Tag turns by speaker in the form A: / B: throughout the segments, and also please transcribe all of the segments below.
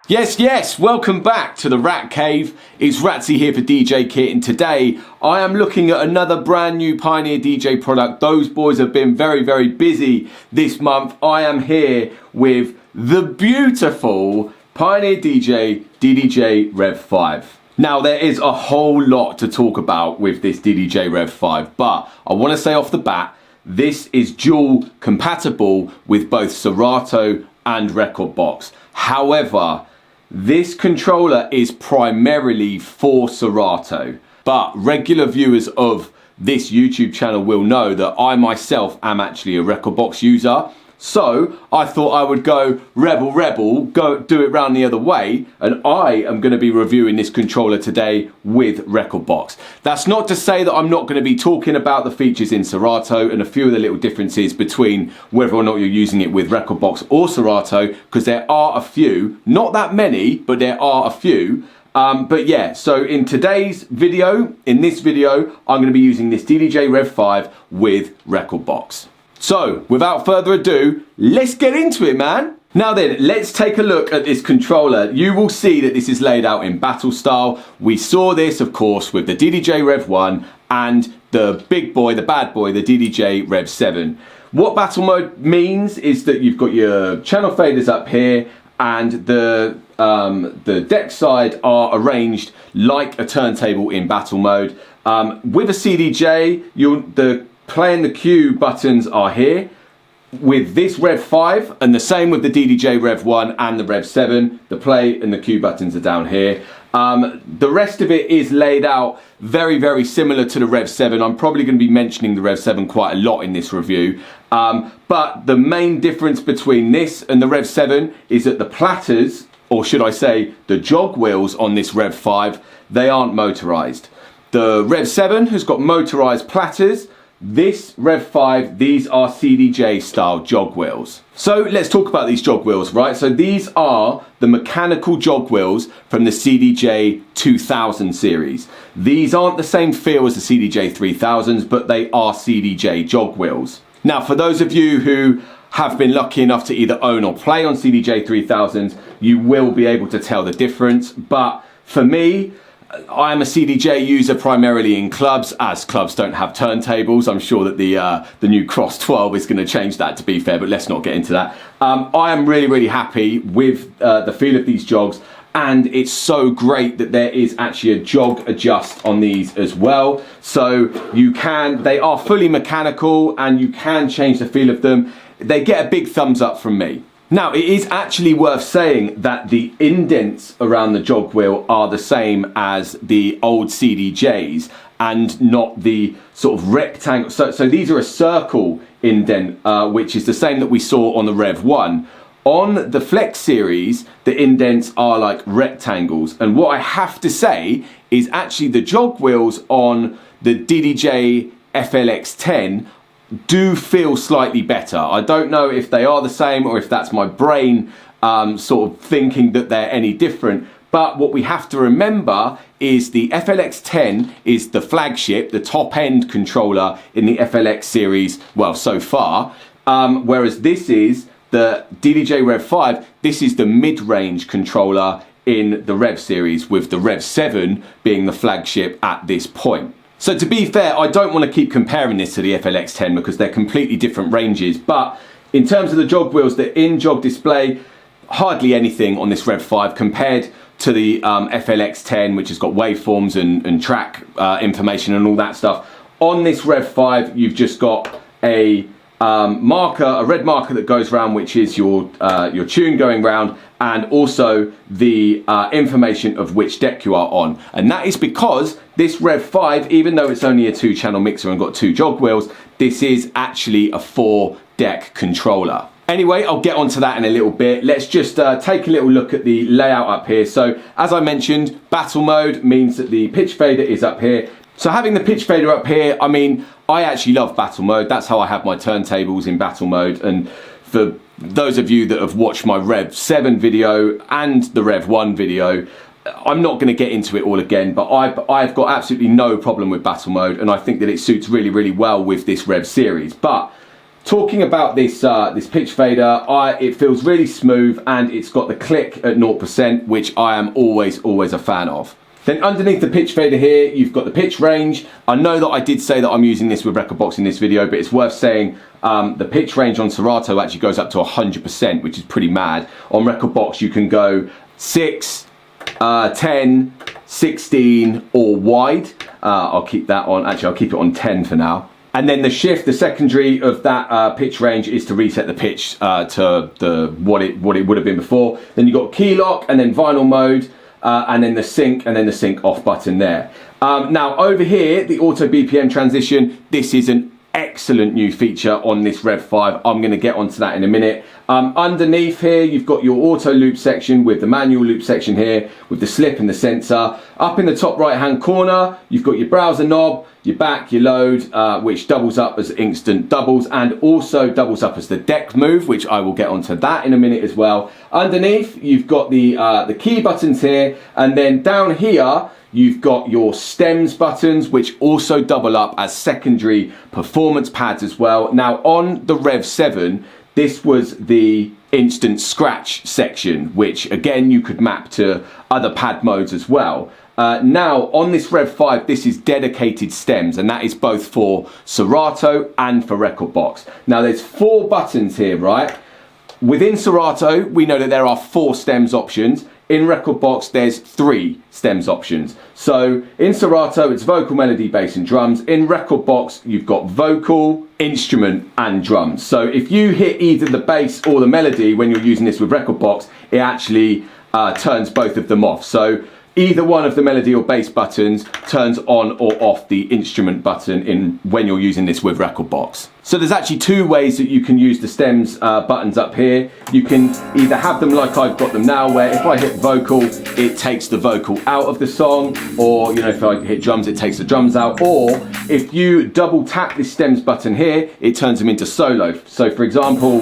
A: Yes, welcome back to the Rat Cave. It's Ratzi here for DJKit, and today I am looking at another brand new Pioneer DJ product. Those boys have been very busy this month. I am here with the beautiful Pioneer DJ DDJ-REV5. Now, there is a whole lot to talk about with this DDJ-REV5, but I want to say off the bat, this is dual compatible with both Serato and Rekordbox. However, this controller is primarily for Serato, but regular viewers of this YouTube channel will know that I myself am actually a Rekordbox user. So I thought I would go rebel, go do it round the other way, and I am going to be reviewing this controller today with Rekordbox. That's not to say that I'm not going to be talking about the features in Serato and a few of the little differences between whether or not you're using it with Rekordbox or Serato, because there are a few, not that many, but there are a few. But yeah, so in today's video, I'm going to be using this DDJ-REV5 with Rekordbox. So, without further ado, let's get into it, man. Now then, let's take a look at this controller. You will see that this is laid out in battle style. We saw this, of course, with the DDJ-REV1 and the big boy, the bad boy, the DDJ-REV7. What battle mode means is that you've got your channel faders up here, and the deck side are arranged like a turntable in battle mode. With a CDJ, the play and the cue buttons are here. With this REV5, and the same with the DDJ-REV1 and the REV7, the play and the cue buttons are down here. The rest of it is laid out very similar to the REV7. I'm probably going to be mentioning the REV7 quite a lot in this review. But the main difference between this and the REV7 is that the platters, or should I say the jog wheels on this REV5, they aren't motorized. The REV7 has got motorized platters. This REV5, these are CDJ style jog wheels. So let's talk about these jog wheels, right? So these are the mechanical jog wheels from the CDJ 2000 series. These aren't the same feel as the CDJ 3000s, but they are CDJ jog wheels. Now, for those of you who have been lucky enough to either own or play on CDJ 3000s, you will be able to tell the difference. But for me, I am a CDJ user primarily in clubs, as clubs don't have turntables. I'm sure that the new Cross 12 is going to change that, to be fair, but let's not get into that. I am really happy with the feel of these jogs, and it's so great that there is actually a jog adjust on these as well. So they are fully mechanical and you can change the feel of them. They get a big thumbs up from me. Now, it is actually worth saying that the indents around the jog wheel are the same as the old CDJs and not the sort of rectangle. So these are a circle indent, which is the same that we saw on the REV1. On the Flex series, the indents are like rectangles. And what I have to say is actually the jog wheels on the DDJ FLX10 do feel slightly better. I don't know if they are the same or if that's my brain sort of thinking that they're any different. But what we have to remember is the FLX10 is the flagship, the top end controller in the FLX series, well, so far. Whereas this is the DDJ-REV5, this is the mid-range controller in the REV series, with the REV7 being the flagship at this point. So to be fair, I don't want to keep comparing this to the FLX10 because they're completely different ranges. But in terms of the jog wheels, the in-jog display, hardly anything on this REV5 compared to the FLX10, which has got waveforms and track information and all that stuff. On this REV5, you've just got a marker, a red marker that goes round, which is your tune going round, and also the information of which deck you are on. And that is because this REV5, even though it's only a 2-channel mixer and got 2 jog wheels, this is actually a 4-deck controller. Anyway, I'll get onto that in a little bit. Let's just take a little look at the layout up here. So as I mentioned, battle mode means that the pitch fader is up here. So having the pitch fader up here, I mean, I actually love battle mode. That's how I have my turntables in battle mode. And for those of you that have watched my REV7 video and the REV1 video, I'm not going to get into it all again, but I've got absolutely no problem with battle mode, and I think that it suits really well with this REV series. But talking about this this pitch fader, it feels really smooth and it's got the click at 0%, which I am always a fan of. Then underneath the pitch fader here, you've got the pitch range. I know that I did say that I'm using this with Rekordbox in this video, but it's worth saying the pitch range on Serato actually goes up to 100%, which is pretty mad. On Rekordbox, you can go 6, 10, 16, or wide. I'll keep that on, actually I'll keep it on 10 for now. And then the shift, the secondary of that pitch range is to reset the pitch to what it would have been before. Then you've got key lock and then vinyl mode. And then the sync off button there. Now over here, the auto BPM transition, this is an excellent new feature on this REV5. I'm going to get onto that in a minute. Underneath here, you've got your auto loop section with the manual loop section here with the slip and the sensor. Up in the top right hand corner, you've got your browser knob, your back, your load, which doubles up as instant doubles and also doubles up as the deck move, which I will get onto that in a minute as well. Underneath, you've got the key buttons here, and then down here, you've got your stems buttons, which also double up as secondary performance pads as well. Now on the REV7, this was the instant scratch section, which again, you could map to other pad modes as well. Now on this REV5, this is dedicated stems, and that is both for Serato and for Rekordbox. Now there's 4 buttons here, right? Within Serato, we know that there are 4 stems options. In Rekordbox, there's 3 stems options. So in Serato, it's vocal, melody, bass and drums. In Rekordbox, you've got vocal, instrument and drums. So if you hit either the bass or the melody when you're using this with Rekordbox, it actually turns both of them off. So either one of the melody or bass buttons turns on or off the instrument button when you're using this with Rekordbox. So there's actually 2 ways that you can use the stems buttons up here. You can either have them like I've got them now, where if I hit vocal, it takes the vocal out of the song, or if I hit drums, it takes the drums out, or if you double tap this stems button here, it turns them into solo. So for example,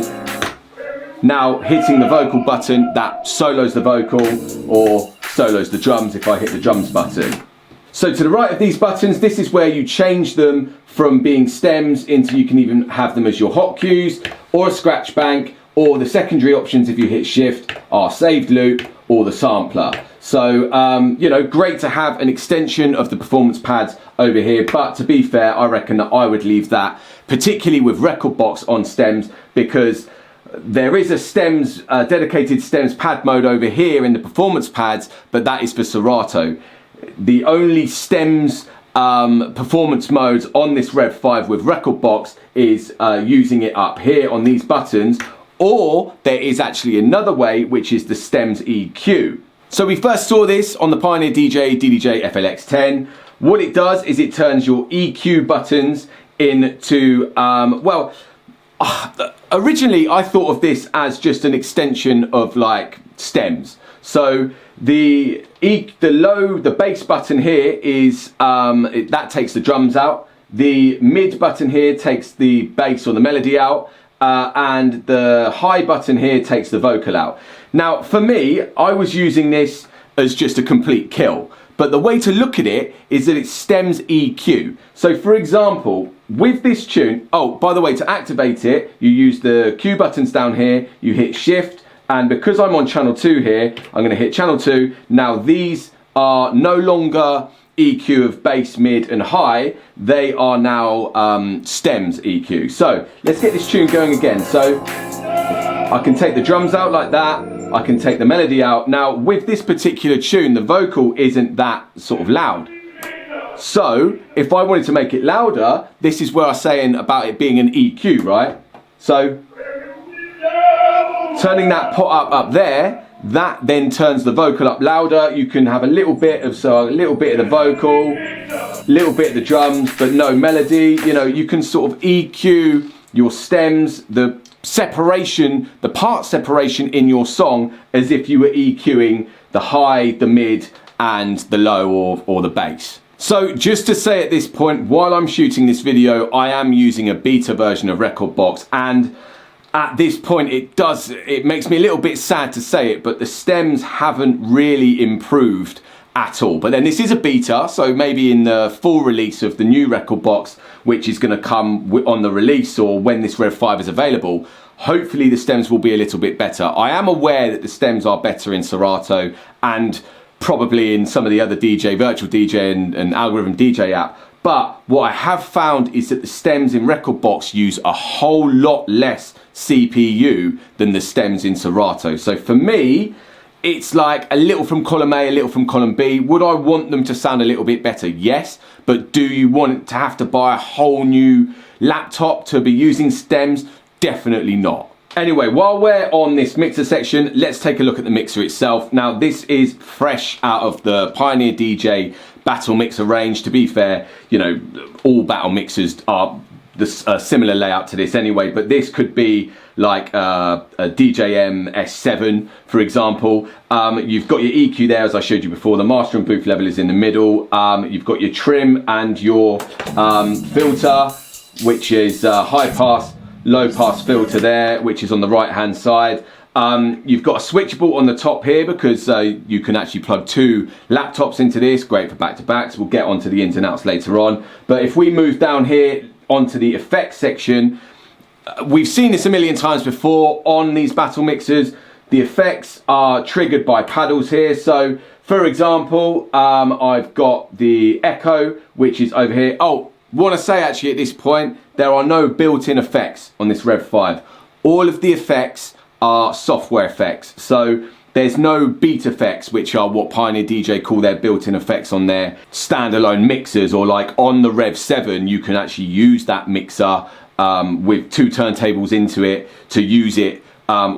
A: now hitting the vocal button, that solos the vocal or solos the drums if I hit the drums button. So to the right of these buttons, this is where you change them from being stems into, you can even have them as your hot cues or a scratch bank, or the secondary options if you hit shift are saved loop or the sampler. So, great to have an extension of the performance pads over here, but to be fair, I reckon that I would leave that, particularly with Rekordbox on stems, because there is a stems, dedicated stems pad mode over here in the performance pads, but that is for Serato. The only stems performance modes on this REV5 with Rekordbox is using it up here on these buttons, or there is actually another way, which is the stems EQ. So we first saw this on the Pioneer DJ DDJ-REV5. What it does is it turns your EQ buttons into, originally I thought of this as just an extension of like stems. So the bass button here is that takes the drums out. The mid button here takes the bass or the melody out, and the high button here takes the vocal out. Now for me, I was using this as just a complete kill, but the way to look at it is that it's stems EQ. So for example, with this tune, oh, by the way, to activate it, you use the Q buttons down here, you hit shift, and because I'm on channel 2 here, I'm going to hit channel 2. Now these are no longer EQ of bass, mid and high, they are now stems EQ. So let's get this tune going again. So I can take the drums out like that, I can take the melody out. Now with this particular tune, the vocal isn't that sort of loud. So if I wanted to make it louder, this is where I'm saying about it being an EQ, right? So turning that pot up there, that then turns the vocal up louder. You can have a little bit of the vocal, a little bit of the drums, but no melody. You can sort of EQ your stems, the separation, the part separation in your song, as if you were EQing the high, the mid, and the low or the bass. So just to say at this point, while I'm shooting this video, I am using a beta version of Rekordbox, and at this point it makes me a little bit sad to say it, but the stems haven't really improved at all. But then this is a beta, so maybe in the full release of the new Rekordbox, which is going to come on the release or when this Rev5 is available, hopefully the stems will be a little bit better. I am aware that the stems are better in Serato and probably in some of the other virtual DJ and algorithm DJ app. But what I have found is that the stems in Rekordbox use a whole lot less CPU than the stems in Serato. So for me, it's like a little from column A, a little from column B. Would I want them to sound a little bit better? Yes. But do you want to have to buy a whole new laptop to be using stems? Definitely not. Anyway, while we're on this mixer section, let's take a look at the mixer itself. Now, this is fresh out of the Pioneer DJ battle mixer range. To be fair, you know, all battle mixers are a similar layout to this anyway, but this could be like a DJM S7, for example. You've got your EQ there, as I showed you before. The master and booth level is in the middle. You've got your trim and your filter, which is high pass, low pass filter there, which is on the right hand side. You've got a switchable on the top here because you can actually plug 2 laptops into this. Great for back-to-backs. We'll get onto the ins and outs later on. But if we move down here onto the effects section, we've seen this a million times before on these battle mixers. The effects are triggered by paddles here. So for example, I've got the echo, which is over here. Oh, want to say actually at this point, there are no built-in effects on this Rev5. All of the effects are software effects. So there's no beat effects, which are what Pioneer DJ call their built-in effects on their standalone mixers, or like on the Rev7, you can actually use that mixer with 2 turntables into it to use it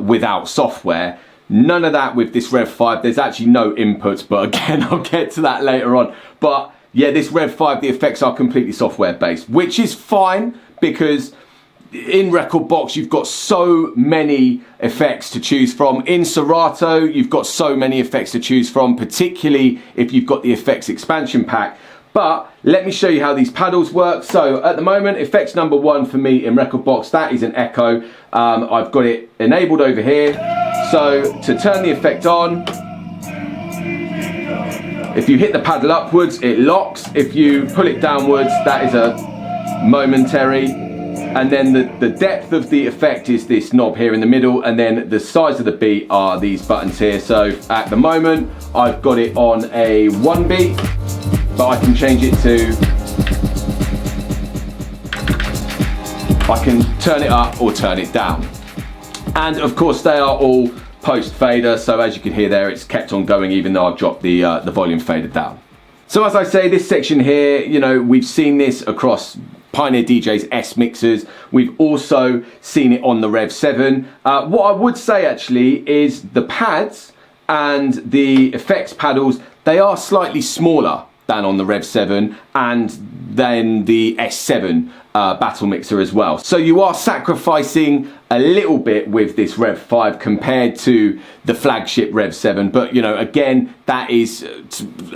A: without software. None of that with this Rev5. There's actually no inputs, but again, I'll get to that later on. But yeah, this Rev5, the effects are completely software based, which is fine because in Rekordbox you've got so many effects to choose from. In Serato you've got so many effects to choose from, particularly if you've got the effects expansion pack. But let me show you how these paddles work. So at the moment, effects number 1 for me in Rekordbox, that is an echo. I've got it enabled over here. So to turn the effect on, if you hit the paddle upwards, it locks. If you pull it downwards, that is a momentary. And then the depth of the effect is this knob here in the middle, and then the size of the beat are these buttons here. So at the moment, I've got it on a 1 beat, but I can change it to, I can turn it up or turn it down. And of course, they are all post fader, so as you can hear there, it's kept on going even though I've dropped the volume fader down. So as I say, this section here, you know, we've seen this across Pioneer DJ's S mixers. We've also seen it on the Rev7. What I would say actually is the pads and the effects paddles, they are slightly smaller than on the Rev7 and then the S7 battle mixer as well. So you are sacrificing a little bit with this Rev5 compared to the flagship Rev7, but you know, again, that is,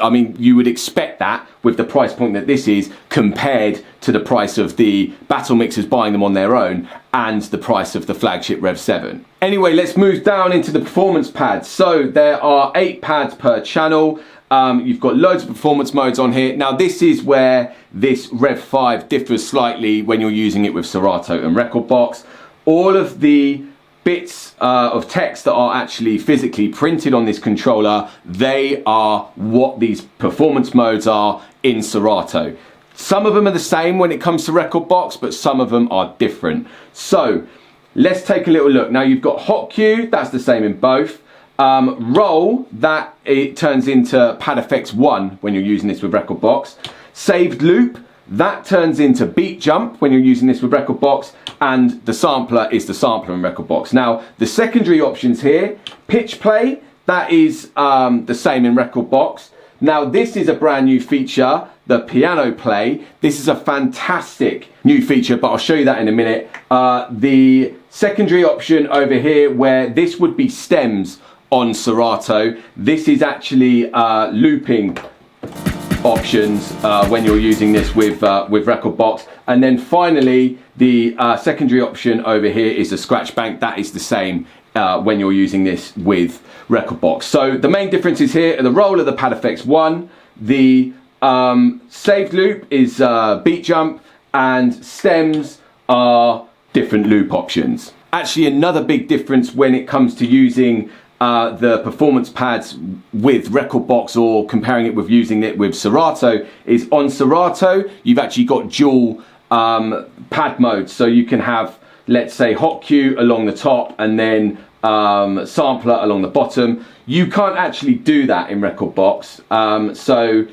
A: I mean, you would expect that with the price point that this is compared to the price of the battle mixers buying them on their own and the price of the flagship Rev7. Anyway, let's move down into the performance pads. So there are 8 pads per channel. You've got loads of performance modes on here. Now this is where this Rev5 differs slightly when you're using it with Serato and Rekordbox. All of the bits of text that are actually physically printed on this controller, they are what these performance modes are in Serato. Some of them are the same when it comes to Rekordbox, but some of them are different. So let's take a little look. Now you've got hot cue, that's the same in both. Roll, that it turns into pad effects 1 when you're using this with Rekordbox. Saved loop, that turns into beat jump when you're using this with Rekordbox, and the sampler is the sampler in Rekordbox. Now the secondary options here, pitch play, that is the same in Rekordbox. Now this is a brand new feature, the piano play. This is a fantastic new feature, but I'll show you that in a minute. The secondary option over here, where this would be stems on Serato, this is actually looping options when you're using this with Rekordbox. And then finally, the secondary option over here is the scratch bank. That is the same when you're using this with Rekordbox. So the main differences here are the roll of the pad effects 1, the saved loop is beat jump, and stems are different loop options. Actually, another big difference when it comes to using the performance pads with Rekordbox or comparing it with using it with Serato is on Serato you've actually got dual pad modes, so you can have, let's say, hot cue along the top and then sampler along the bottom. You can't actually do that in Rekordbox, so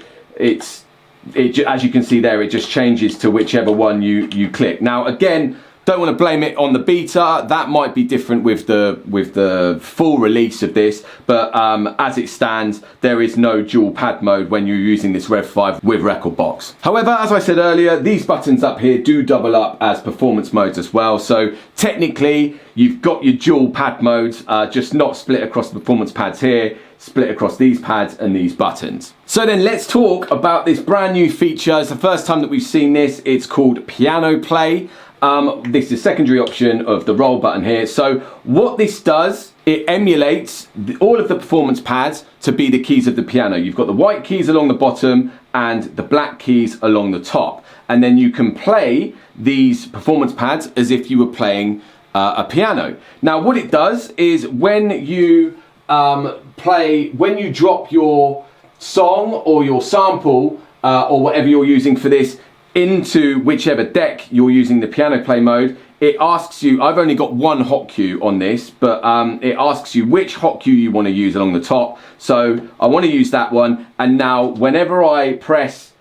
A: as you can see there, it just changes to whichever one you click. Now again, don't want to blame it on the beta. That might be different with the full release of this, but as it stands, there is no dual pad mode when you're using this Rev5 with Rekordbox. However, as I said earlier, these buttons up here do double up as performance modes as well. So technically, you've got your dual pad modes, just not split across the performance pads here, split across these pads and these buttons. So then let's talk about this brand new feature. It's the first time that we've seen this. It's called Piano Play. This is a secondary option of the roll button here. So what this does, it emulates all of the performance pads to be the keys of the piano. You've got the white keys along the bottom and the black keys along the top. And then you can play these performance pads as if you were playing a piano. Now what it does is when you when you drop your song or your sample or whatever you're using for this into whichever deck you're using the piano play mode, it asks you, I've only got one hot cue on this, but it asks you which hot cue you want to use along the top. So I want to use that one, and now whenever I press,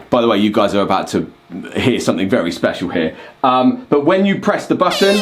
A: by the way, you guys are about to hear something very special here, but when you press the button,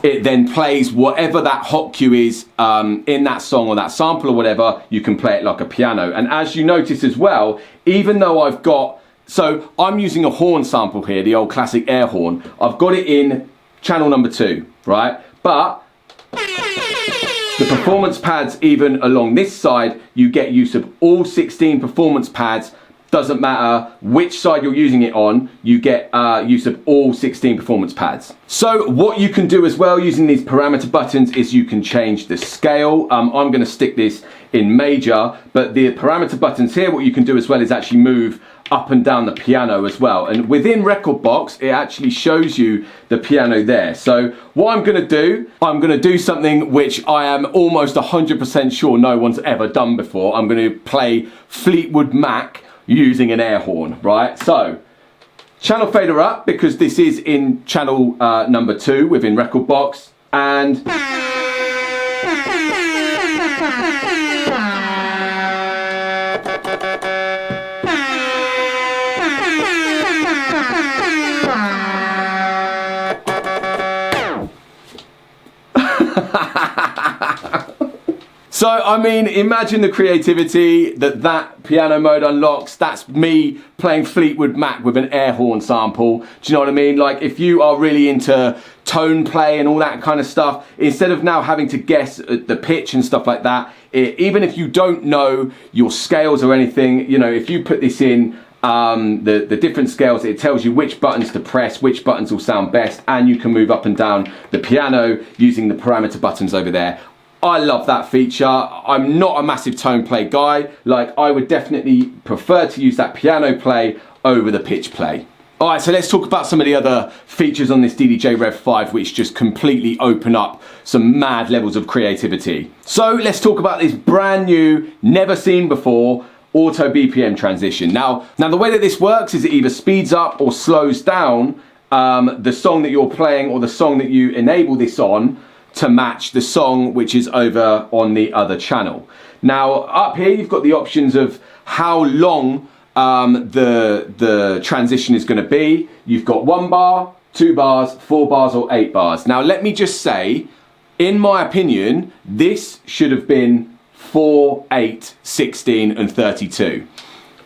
A: it then plays whatever that hot cue is in that song or that sample or whatever. You can play it like a piano. And as you notice as well, even though I've got, so I'm using a horn sample here, the old classic air horn. I've got it in channel number 2, right? But the performance pads, even along this side, you get use of all 16 performance pads. Doesn't matter which side you're using it on, you get use of all 16 performance pads. So what you can do as well using these parameter buttons is you can change the scale. I'm going to stick this in major, but the parameter buttons here, what you can do as well is actually move up and down the piano as well. And within Rekordbox, it actually shows you the piano there. So what I'm going to do something which I am almost 100% sure no one's ever done before. I'm going to play Fleetwood Mac using an air horn, right? So channel fader up, because this is in channel number 2 within Rekordbox, and so, I mean, imagine the creativity that piano mode unlocks. That's me playing Fleetwood Mac with an air horn sample. Do you know what I mean? Like, if you are really into tone play and all that kind of stuff, instead of now having to guess the pitch and stuff like that, even if you don't know your scales or anything, you know, if you put this in the different scales, it tells you which buttons to press, which buttons will sound best, and you can move up and down the piano using the parameter buttons over there. I love that feature. I'm not a massive tone play guy. Like, I would definitely prefer to use that piano play over the pitch play. All right, so let's talk about some of the other features on this DDJ-REV5 which just completely open up some mad levels of creativity. So let's talk about this brand new, never seen before, auto BPM transition. Now the way that this works is it either speeds up or slows down the song that you're playing or the song that you enable this on to match the song which is over on the other channel. Now up here you've got the options of how long the transition is going to be. You've got 1 bar, 2 bars, 4 bars or 8 bars. Now let me just say, in my opinion, this should have been 4, 8, 16 and 32.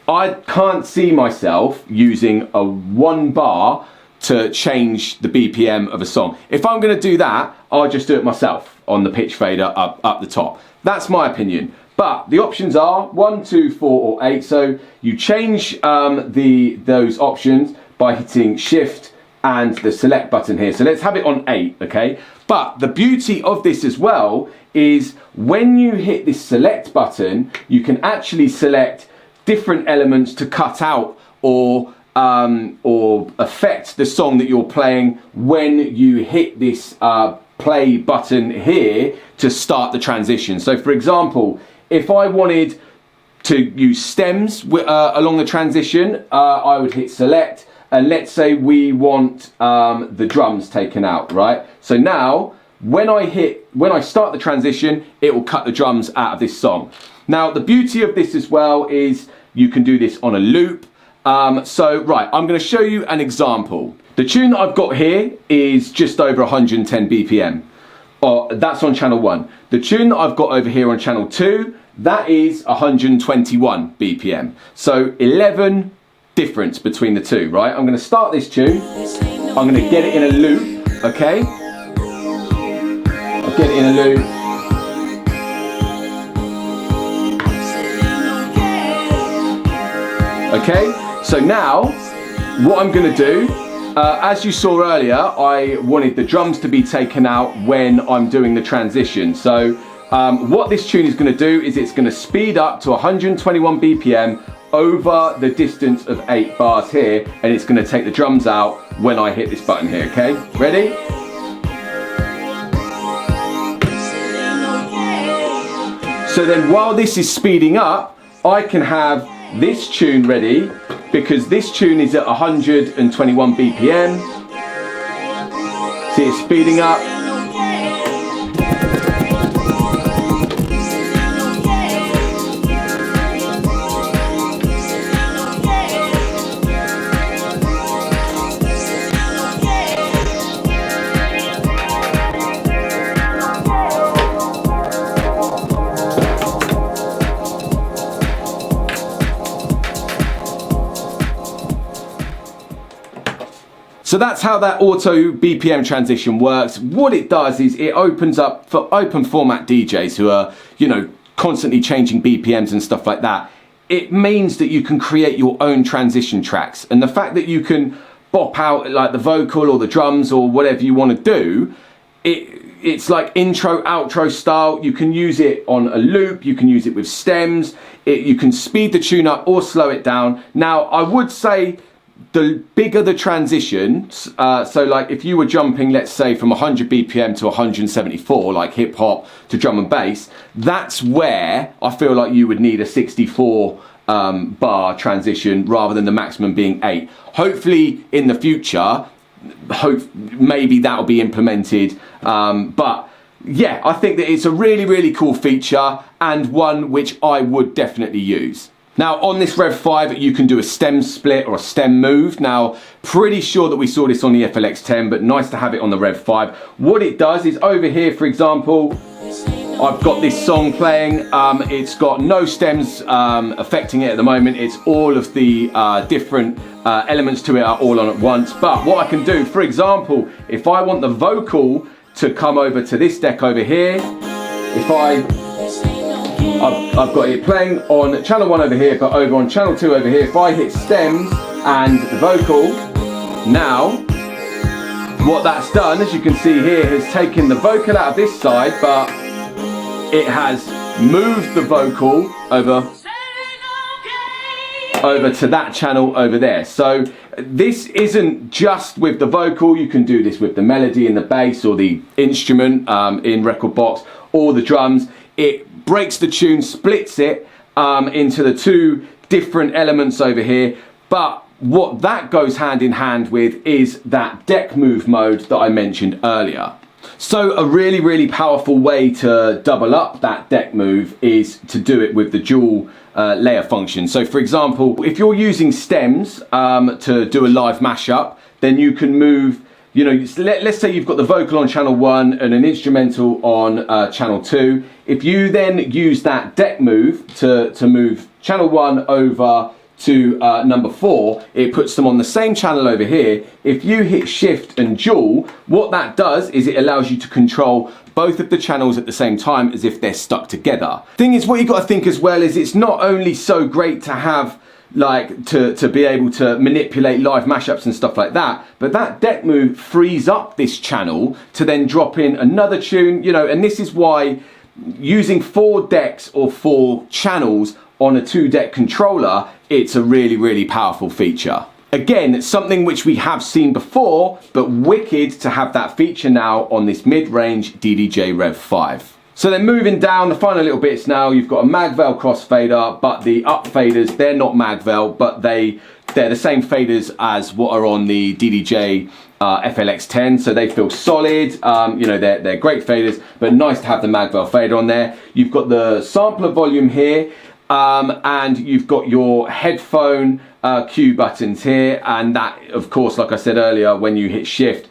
A: I can't see myself using a 1 bar to change the BPM of a song. If I'm going to do that, I'll just do it myself on the pitch fader up the top. That's my opinion. But the options are 1, 2, 4 or 8. So you change those options by hitting Shift and the select button here. So let's have it on 8, okay? But the beauty of this as well is when you hit this select button, you can actually select different elements to cut out or affect the song that you're playing when you hit this play button here to start the transition. So for example, if I wanted to use stems along the transition, I would hit select, and let's say we want the drums taken out, right? So now when I start the transition, it will cut the drums out of this song. Now the beauty of this as well is you can do this on a loop. So right, I'm going to show you an example. The tune that I've got here is just over 110 BPM. That's on channel 1. The tune that I've got over here on channel 2, that is 121 BPM. So 11 difference between the two, right? I'm going to start this tune. I'm going to get it in a loop, okay? I'll get it in a loop. Okay, so now what I'm going to do, as you saw earlier, I wanted the drums to be taken out when I'm doing the transition. So what this tune is going to do is it's going to speed up to 121 BPM over the distance of 8 bars here, and it's going to take the drums out when I hit this button here, okay? Ready? So then while this is speeding up, I can have this tune ready, because this tune is at 121 BPM. See, it's speeding up. So that's how that auto BPM transition works. What it does is it opens up for open format DJs who are, you know, constantly changing BPMs and stuff like that. It means that you can create your own transition tracks. And the fact that you can bop out like the vocal or the drums or whatever you want to do, it's like intro, outro style. You can use it on a loop, you can use it with stems, you can speed the tune up or slow it down. Now, I would say the bigger the transition, so like if you were jumping, let's say from 100 BPM to 174, like hip hop to drum and bass, that's where I feel like you would need a 64 bar transition rather than the maximum being 8. Hopefully in the future, maybe that'll be implemented, but yeah, I think that it's a really, really cool feature and one which I would definitely use. Now on this Rev5 you can do a stem split or a stem move. Now pretty sure that we saw this on the FLX10, but nice to have it on the Rev5. What it does is over here, for example, I've got this song playing. It's got no stems affecting it at the moment. It's all of the different elements to it are all on at once. But what I can do, for example, if I want the vocal to come over to this deck over here, if I've got it playing on channel 1 over here, but over on channel 2 over here, if I hit stems and the vocal, now what that's done, as you can see here, has taken the vocal out of this side, but it has moved the vocal over to that channel over there. So this isn't just with the vocal, you can do this with the melody and the bass or the instrument in Rekordbox or the drums. It breaks the tune, splits it into the two different elements over here, but what that goes hand in hand with is that deck move mode that I mentioned earlier. So a really, really powerful way to double up that deck move is to do it with the dual layer function. So for example, if you're using stems to do a live mashup, then you can move, you know, let's say you've got the vocal on channel 1 and an instrumental on channel 2. If you then use that deck move to move channel 1 over to number 4, it puts them on the same channel over here. If you hit shift and dual, what that does is it allows you to control both of the channels at the same time as if they're stuck together. Thing is, what you got to think as well is it's not only so great to have like to be able to manipulate live mashups and stuff like that. But that deck move frees up this channel to then drop in another tune, you know, and this is why using 4 decks or 4 channels on a 2-deck controller, it's a really, really powerful feature. Again, something which we have seen before, but wicked to have that feature now on this mid-range DDJ-REV5. So then moving down, the final little bits now, you've got a Magvel crossfader, but the up faders, they're not Magvel, but they're the same faders as what are on the DDJ FLX10, so they feel solid. You know, they're great faders, but nice to have the Magvel fader on there. You've got the sampler volume here, and you've got your headphone cue buttons here, and that, of course, like I said earlier, when you hit shift,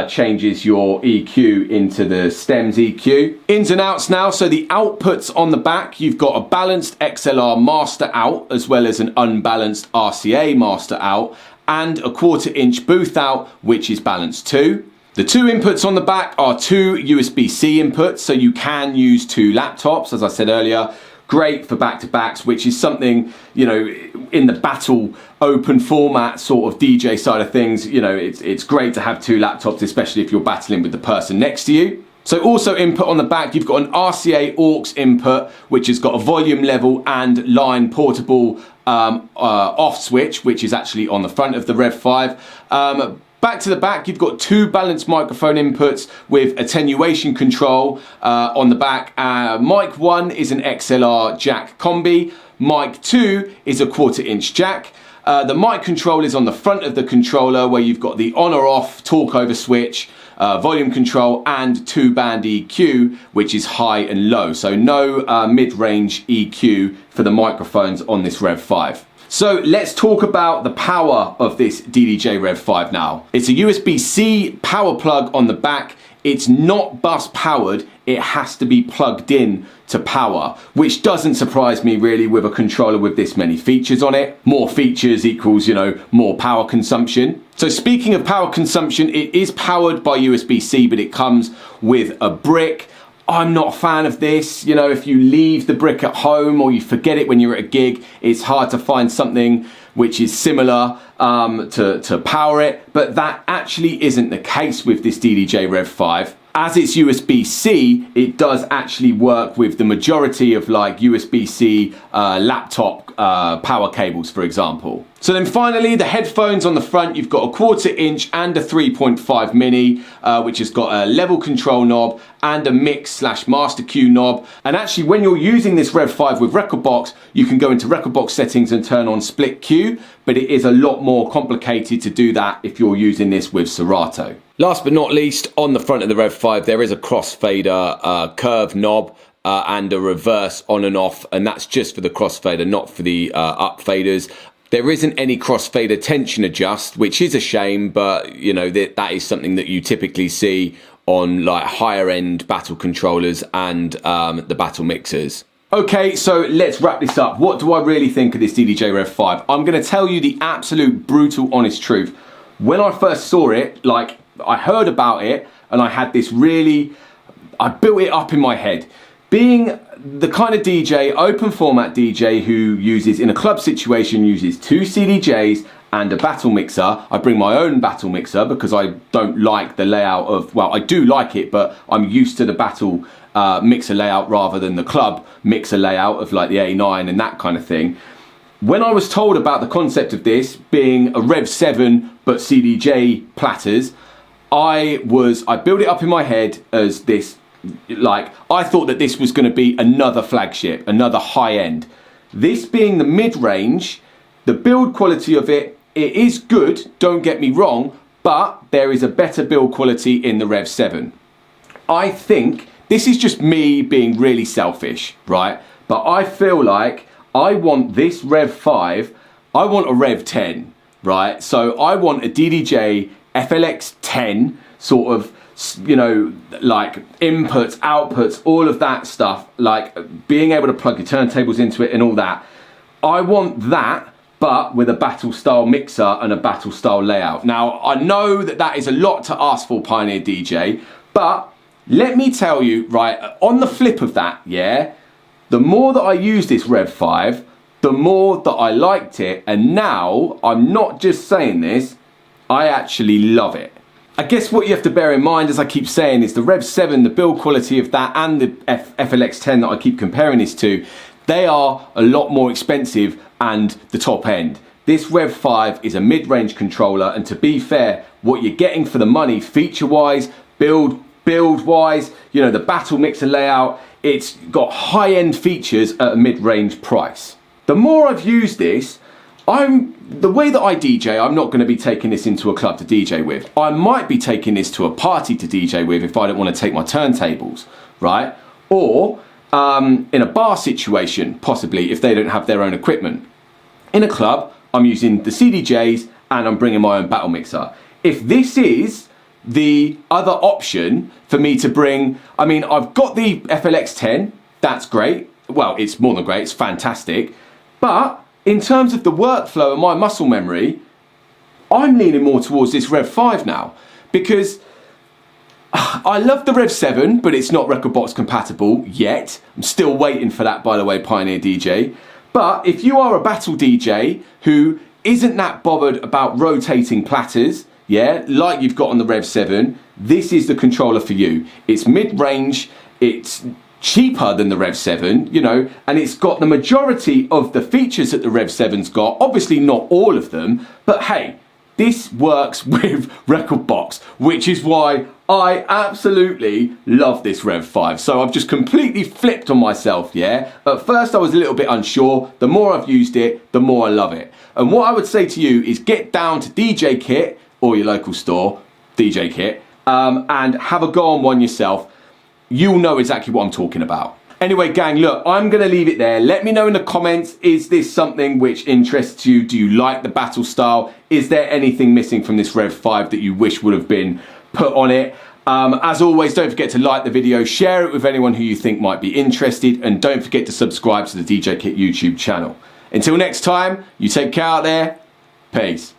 A: changes your EQ into the stems EQ. Ins and outs now, so the outputs on the back, you've got a balanced XLR master out, as well as an unbalanced RCA master out, and a 1/4-inch booth out, which is balanced too. The 2 inputs on the back are 2 USB-C inputs, so you can use 2 laptops, as I said earlier. Great for back-to-backs, which is something, you know, in the battle open format sort of DJ side of things, you know, it's great to have 2 laptops, especially if you're battling with the person next to you. So also input on the back, you've got an RCA aux input, which has got a volume level and line portable off switch, which is actually on the front of the REV5. Back to the back, you've got 2 balanced microphone inputs with attenuation control on the back. Mic 1 is an XLR jack combi. Mic 2 is a 1/4-inch jack. The mic control is on the front of the controller, where you've got the on or off talk over switch, volume control, and 2-band EQ, which is high and low. So no mid-range EQ for the microphones on this REV5. So let's talk about the power of this DDJ-REV5 now. It's a USB-C power plug on the back. It's not bus powered, it has to be plugged in to power, which doesn't surprise me really with a controller with this many features on it. More features equals, you know, more power consumption. So speaking of power consumption, it is powered by USB-C, but it comes with a brick. I'm not a fan of this. You know, if you leave the brick at home or you forget it when you're at a gig, it's hard to find something which is similar to power it. But that actually isn't the case with this DDJ-REV5. As it's USB-C, it does actually work with the majority of like USB-C laptop power cables, for example. So then finally, the headphones on the front, you've got a 1/4-inch and a 3.5 mini, which has got a level control knob and a mix/master cue knob. And actually, when you're using this REV5 with Rekordbox, you can go into Rekordbox settings and turn on split cue, but it is a lot more complicated to do that if you're using this with Serato. Last but not least, on the front of the REV5, there is a crossfader curve knob and a reverse on and off, and that's just for the crossfader, not for the up faders. There isn't any crossfader tension adjust, which is a shame, but you know that is something that you typically see on like higher end battle controllers and the battle mixers. Okay, so let's wrap this up. What do I really think of this DDJ-REV5? I'm going to tell you the absolute brutal honest truth. When I first saw it, like I heard about it and I had this really, I built it up in my head. Being the kind of DJ, open format DJ who uses, in a club situation, uses 2 CDJs and a battle mixer. I bring my own battle mixer because I don't like the layout of, well, I do like it, but I'm used to the battle mixer layout rather than the club mixer layout of like the A9 and that kind of thing. When I was told about the concept of this being a REV7 but CDJ platters, I built it up in my head as this, like, I thought that this was going to be another flagship, another high end. This being the mid-range, the build quality of it, it is good, don't get me wrong, but there is a better build quality in the REV7. I think, this is just me being really selfish, right? But I feel like I want this REV5, I want a REV10, right? So I want a DDJ FLX10 sort of, you know, like inputs, outputs, all of that stuff, like being able to plug your turntables into it and all that. I want that, but with a battle style mixer and a battle style layout. Now, I know that that is a lot to ask for, Pioneer DJ, but let me tell you, right, on the flip of that, yeah, the more that I use this REV5, the more that I liked it, and now I'm not just saying this, I actually love it. I guess what you have to bear in mind, as I keep saying, is the REV7, the build quality of that, and the FLX10 that I keep comparing this to, they are a lot more expensive and the top end. This REV5 is a mid-range controller, and to be fair, what you're getting for the money, feature-wise, build-wise, you know, the battle mixer layout, it's got high-end features at a mid-range price. The more I've used this, the way that I DJ, I'm not going to be taking this into a club to DJ with. I might be taking this to a party to DJ with if I don't want to take my turntables, right? Or in a bar situation, possibly, if they don't have their own equipment. In a club, I'm using the CDJs and I'm bringing my own battle mixer. If this is the other option for me to bring, I mean, I've got the FLX10, that's great. Well, it's more than great, it's fantastic. But in terms of the workflow and my muscle memory, I'm leaning more towards this REV5 now, because I love the REV7, but it's not Rekordbox compatible yet. I'm still waiting for that, by the way, Pioneer DJ. But if you are a battle DJ who isn't that bothered about rotating platters, yeah, like you've got on the REV7, this is the controller for you. It's mid-range, it's cheaper than the REV7, you know, and it's got the majority of the features that the REV7's got. Obviously not all of them, but hey, this works with Rekordbox, which is why I absolutely love this REV5. So I've just completely flipped on myself, yeah? At first I was a little bit unsure. The more I've used it, the more I love it. And what I would say to you is get down to DJKit or your local store, DJKit, and have a go on one yourself. You'll know exactly what I'm talking about. Anyway, gang, look, I'm going to leave it there. Let me know in the comments, is this something which interests you? Do you like the battle style? Is there anything missing from this REV5 that you wish would have been put on it? As always, don't forget to like the video, share it with anyone who you think might be interested, and don't forget to subscribe to the DJKit YouTube channel. Until next time, you take care out there. Peace.